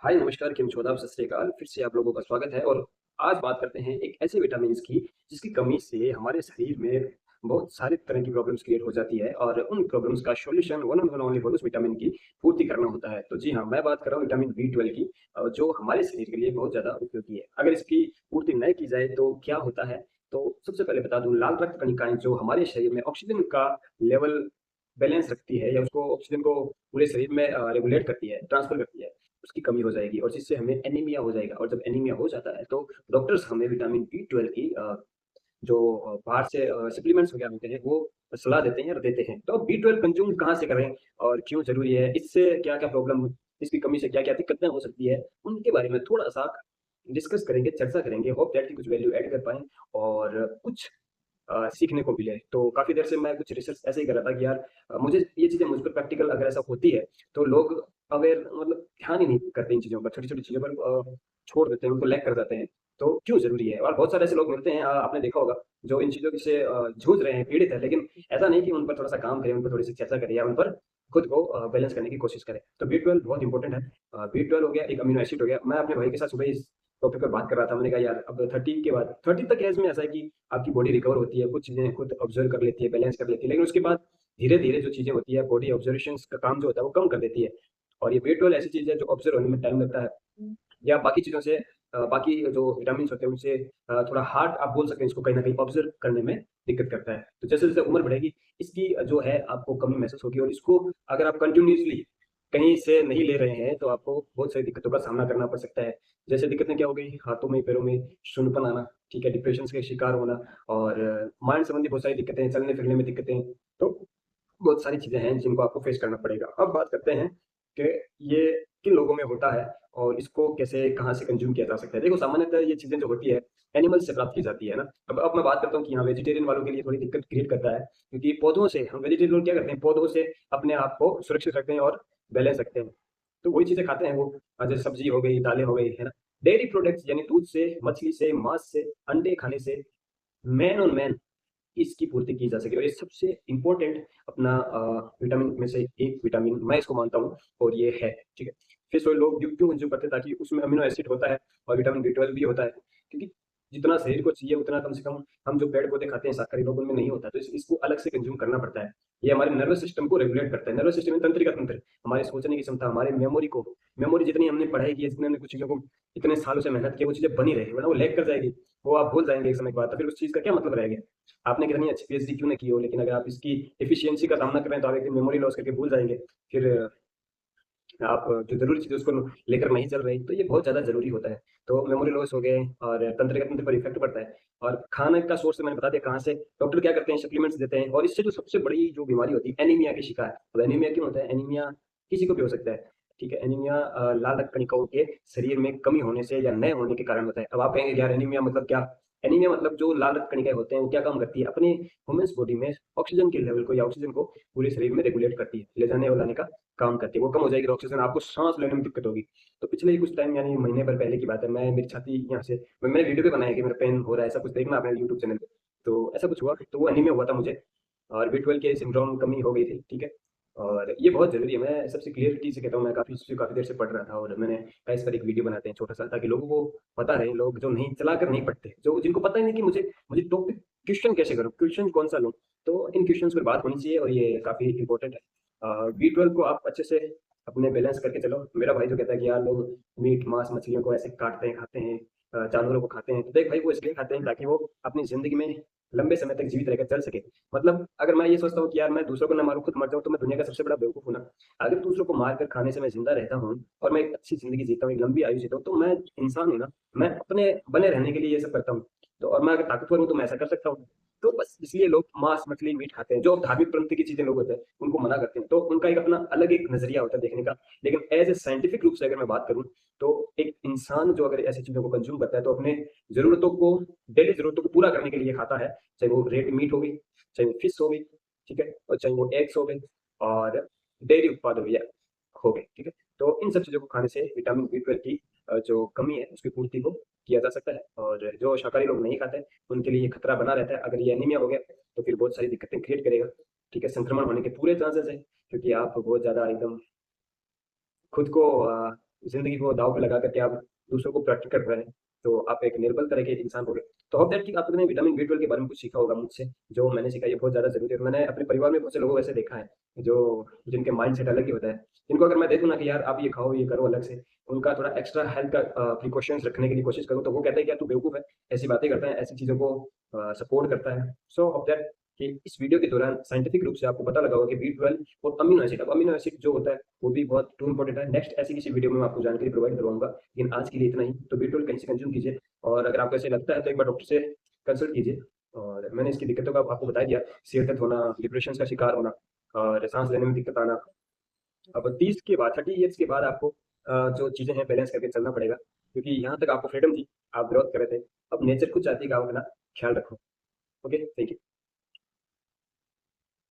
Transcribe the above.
हाय नमस्कार, किम छोदाब सत श्री अकाल। फिर से आप लोगों का स्वागत है और आज बात करते हैं एक ऐसे विटामिन्स की जिसकी कमी से हमारे शरीर में बहुत सारे तरह की प्रॉब्लम्स क्रिएट हो जाती है और उन प्रॉब्लम्स का solution one and only for उस विटामिन की पूर्ति करना होता है। तो जी हाँ, मैं बात कर रहा हूँ विटामिन बी 12 की, जो हमारे शरीर के लिए बहुत ज़्यादा उपयोगी है। अगर इसकी पूर्ति न की जाए तो क्या होता है? तो सबसे पहले बता दूँ, लाल रक्त कणिकाएँ जो हमारे शरीर में ऑक्सीजन का लेवल बैलेंस रखती है या उसको ऑक्सीजन को पूरे शरीर में रेगुलेट करती है, ट्रांसफर करती है, उसकी कमी हो जाएगी और जिससे हमें एनीमिया हो जाएगा। और जब एनीमिया हो जाता है तो डॉक्टर्स हमें विटामिन बी 12 की जो बाहर से सप्लीमेंट्स वगैरह होते हैं वो सलाह देते हैं और देते हैं। तो अब बी 12 कंज्यूम कहाँ से करें और क्यों ज़रूरी है? इससे क्या-क्या प्रॉब्लम, इसकी कमी से क्या-क्या दिक्कतें हो सकती है? उनके बारे में थोड़ा-सा डिस्कस करेंगे, चर्चा करेंगे। होप दैट कि कुछ वैल्यू ऐड कर पाएँ और कुछ सीखने को मिले। तो काफ़ी देर से मैं कुछ रिसर्च ऐसे ही कर रहा था कि यार मुझे ये चीज़ें मुझ पर प्रैक्टिकल अगर ऐसा होती है, तो लोग अवेयर मतलब ध्यान ही नहीं करते इन चीज़ों पर, छोटी-छोटी चीज़ों पर छोड़ देते हैं, उनको लैग कर जाते हैं। तो क्यों ज़रूरी है? और बहुत सारे ऐसे लोग मिलते हैं, आपने देखा होगा, जो इन चीज़ों से जूझ रहे हैं, पीड़ित हैं, लेकिन ऐसा नहीं कि उन पर थोड़ा-सा काम करें, उन पर थोड़ी-सी चर्चा करें या उन पर खुद को बैलेंस करने की कोशिश करें। तो बी 12 बहुत इंपॉर्टेंट है। बी 12 हो गया, एक अमीनो एसिड हो गया। मैं अपने भाई के साथ सुबह इस टॉपिक पर बात कर रहा था। मैंने कहा यार अब 30 के बाद 30 तक एज में ऐसा है कि आपकी बॉडी रिकवर होती है, कुछ चीज़ें खुद ऑब्ज़र्व कर लेती है, बैलेंस कर लेती है। लेकिन उसके बाद धीरे-धीरे जो चीज़ें होती है, बॉडी ऑब्ज़र्वेशंस का काम जो होता है, वो कम कर देती है। और ये बी 12 ऐसी चीज़ है जो ऑब्ज़र्व होने में टाइम लगता है, या बाकी चीज़ों से बाकी जो विटामिन्स होते हैं उनसे थोड़ा हार्ड आप बोल सकते हैं, इसको कहीं न कहीं ऑब्ज़र्व करने में दिक्कत करता है। तो जैसे-जैसे उम्र बढ़ेगी, इसकी जो है आपको कमी महसूस होगी और इसको अगर आप कंटिन्यूअसली कहीं से नहीं ले रहे हैं, तो आपको बहुत सारी दिक्कतों का सामना करना पड़ सकता है। जैसे दिक्कतें क्या हो गई, हाथों में, पैरों में शून्यपन आना, ठीक है, डिप्रेशन के शिकार होना और माइंड संबंधी बहुत सारी दिक्कतें, चलने-फिरने में दिक्कतें। तो बहुत सारी चीज़ें हैं जिनको आपको फेस करना पड़ेगा। अब बात करते हैं कि ये किन लोगों में होता है और इसको कैसे, कहाँ से कंज़्यूम किया जा सकता है। देखो, सामान्यतः ये चीज़ें जो होती है, एनिमल से प्राप्त की जाती है ना। अब मैं बात करता हूँ कि हाँ, वेजिटेरियन वालों के लिए थोड़ी दिक्कत क्रिएट करता है, क्योंकि पौधों से हम वेजिटेरियन लोग क्या करते हैं, पौधों से अपने आप को सुरक्षित रखते हैं और बैलेंस रखते हैं। तो वही चीज़ें खाते हैं वो, जैसे सब्ज़ी हो गई, दालें हो गई, है ना? डेयरी प्रोडक्ट्स यानी दूध से, मछली से, माँस से, अंडे खाने से मैन ऑन मैन इसकी पूर्ति की जा सके। और ये सबसे इम्पोर्टेंट अपना विटामिन में से एक विटामिन मैं इसको मानता हूँ और ये है, ठीक है? फिश ऑयल लोग क्यों क्यों कंज़्यूम करते हैं? ताकि उसमें अमीनो एसिड होता है और विटामिन बी 12 भी होता है, क्योंकि जितना शरीर को चाहिए उतना कम से कम हम जो पेड़-पौधे खाते हैं शाकाहारी लोग, उनमें नहीं होता, तो इसको अलग से कंज़्यूम करना पड़ता है। ये हमारे नर्वस सिस्टम को रेगुलेट करता है। नर्वस सिस्टम तंत्रिका तंत्र, हमारे सोचने की क्षमता, हमारे मेमोरी जितनी हमने पढ़ाई की है, जितने हमने कुछ चीज़ों को इतने सालों से मेहनत की है, वो चीज़ें बनी रहेगी, वरना वो लैग कर जाएगी। वो आप भूल जाएँगे एक समय के बाद, तो फिर उस चीज़ का क्या मतलब रह गया? आपने कितनी अच्छी पीएचडी क्यों ना की हो, लेकिन अगर आप इसकी एफिशिएंसी का सामना कर रहे हैं, तो आप एक दिन मेमोरी लॉस करके भूल जाएँगे। फिर आप जो ज़रूरी चीज़ है उसको लेकर नहीं चल रहे, तो ये बहुत ज़्यादा ज़रूरी होता है। तो मेमोरी लॉस हो गए और तंत्रिका तंत्र पर इफ़ेक्ट पड़ता है। और खाने का सोर्स मैंने बता दिया कहाँ से, डॉक्टर क्या करते हैं, सप्लीमेंट्स देते हैं और इससे जो सबसे बड़ी जो बीमारी होती है, एनीमिया के शिकार। अब एनीमिया क्यों होता है? एनीमिया किसी को भी हो सकता है, ठीक है? एनीमिया लाल रक्त कणिकाओं के शरीर में कमी होने से या न होने के कारण होता है। अब आप कहेंगे यार एनीमिया मतलब क्या? एनीमिया मतलब जो लाल रक्त कणिकाएँ होते हैं, वो क्या काम करती है? अपने ह्यूमन्स बॉडी में ऑक्सीजन के लेवल को या ऑक्सीजन को पूरे शरीर में रेगुलेट करती है, ले जाने और लाने का काम करती है। वो कम हो जाएगी तो ऑक्सीजन, आपको साँस लेने में दिक्कत होगी। तो पिछले ही कुछ टाइम यानी महीने भर पहले की बात है, मेरी छाती यहाँ से मैंने वीडियो भी बनाया कि मेरा पेन हो रहा है, ऐसा कुछ देखना आपने यूट्यूब चैनल पे। तो ऐसा कुछ हुआ, तो वो एनीमिया हुआ था मुझे और बी 12 के सिंड्रोम कमी हो गई थी, ठीक है? और ये बहुत ज़रूरी है, मैं सबसे क्लियरिटी से कहता हूँ, मैं काफ़ी देर से पढ़ रहा था और मैंने कहा इस पर एक वीडियो बनाते हैं छोटा-सा, ताकि लोगों को पता रहे, लोग जो नहीं चलाकर नहीं पढ़ते, जो जिनको पता ही नहीं कि मुझे मुझे टॉपिक क्वेश्चन कैसे करूँ, क्वेश्चन कौन-सा लूँ? तो इन क्वेश्चन्स पर बात होनी चाहिए और ये काफ़ी इम्पोर्टेंट है। बी 12 को आप अच्छे से अपने बैलेंस करके चलो। मेरा भाई जो कहता है कि यार लोग मीट, मांस, मछलियों को ऐसे काटते हैं, खाते हैं, जानवरों को खाते हैं। तो देख भाई, वो इसलिए खाते हैं ताकि वो अपनी ज़िंदगी में लंबे समय तक जीवित रहकर चल सके। मतलब अगर मैं ये सोचता हूँ कि यार मैं दूसरों को ना मारूँ, खुद मर जाऊँ, तो मैं दुनिया का सबसे बड़ा बेवकूफ़ हूँ ना। अगर दूसरों को मार कर खाने से मैं ज़िंदा रहता हूँ और मैं एक अच्छी ज़िंदगी जीता हूँ, एक लंबी आयु जीता हूँ, तो मैं इंसान हूँ ना। मैं अपने बने रहने के लिए ये सब करता हूँ। तो और मैं अगर ताकतवर हूँ तो मैं ऐसा कर सकता हूँ। तो बस इसलिए लोग मांस, मछली, मीट खाते हैं। जो धार्मिक प्रवृत्ति की चीज़ें लोग होते हैं, उनको मना करते हैं। तो उनका एक अपना अलग एक नज़रिया होता है देखने का। लेकिन एज़ ए साइंटिफिक रूप से अगर मैं बात करूँ, तो एक इंसान जो अगर ऐसी चीज़ों को कंज़्यूम करता है, तो अपने ज़रूरतों को, डेली ज़रूरतों को पूरा करने के लिए खाता है। चाहे वो रेड मीट हो गई, चाहे वो फिश हो गई, ठीक है? और चाहे वो एग्स हो गए और डेयरी उत्पाद हो गए, ठीक है? तो इन सब चीज़ों को खाने से विटामिन बी 12 की जो कमी है, उसकी पूर्ति को किया जा सकता है। और जो शाकाहारी लोग नहीं खाते, उनके लिए ये खतरा बना रहता है। अगर ये एनीमिया हो गया, तो फिर बहुत सारी दिक्कतें क्रिएट करेगा, ठीक है? संक्रमण होने के पूरे चांसेस हैं, क्योंकि आप बहुत ज़्यादा एकदम खुद को ज़िंदगी को दाँव पे लगा करके आप दूसरों को प्रोटेक्ट कर रहे हैं, तो आप एक निर्बल तरह के इंसान हो गए। तो होप दैट कि आपने विटामिन बी 12 के बारे में कुछ सीखा होगा मुझसे, जो मैंने सीखा ये बहुत ज़्यादा ज़रूरी है और मैंने अपने परिवार में बहुत से लोगों को ऐसे देखा है, जो जिनके माइंडसेट अलग ही होता है। जिनको अगर मैं देखूँ ना कि यार आप ये खाओ, ये करो अलग से, उनका थोड़ा एक्स्ट्रा हेल्थ का प्रिकॉशंस रखने की कोशिश करूँ, तो वो कहते हैं कि यार तू बेवकूफ़ है, ऐसी बातें करता है, ऐसी चीज़ों को सपोर्ट करता है। सो होप दैट कि इस वीडियो के दौरान साइंटिफिक रूप से आपको पता लगा होगा कि बी 12 और अमीनो एसिड, अब अमीनो एसिड जो होता है वो भी बहुत टू इम्पोर्टेंट है। नेक्स्ट ऐसी किसी वीडियो में मैं आपको जानकारी प्रोवाइड करवाऊँगा, लेकिन आज के लिए इतना ही। तो बी 12 कहीं से कंज़्यूम कीजिए और अगर आपको ऐसे लगता है तो एक बार डॉक्टर से कंसल्ट कीजिए। और मैंने इसकी दिक्कतों का आपको बता दिया, सिर दर्द होना, डिप्रेशन का शिकार होना और साँस लेने में दिक्कत आना। अब 30 के बाद 30 ईयर्स के बाद आपको जो चीज़ें हैं बैलेंस करके चलना पड़ेगा, क्योंकि यहाँ तक आपको फ्रीडम थी, आप ग्रोथ कर रहे थे। अब नेचर खुद चाहती है कि आप अपना ख्याल रखो। Okay, thank you.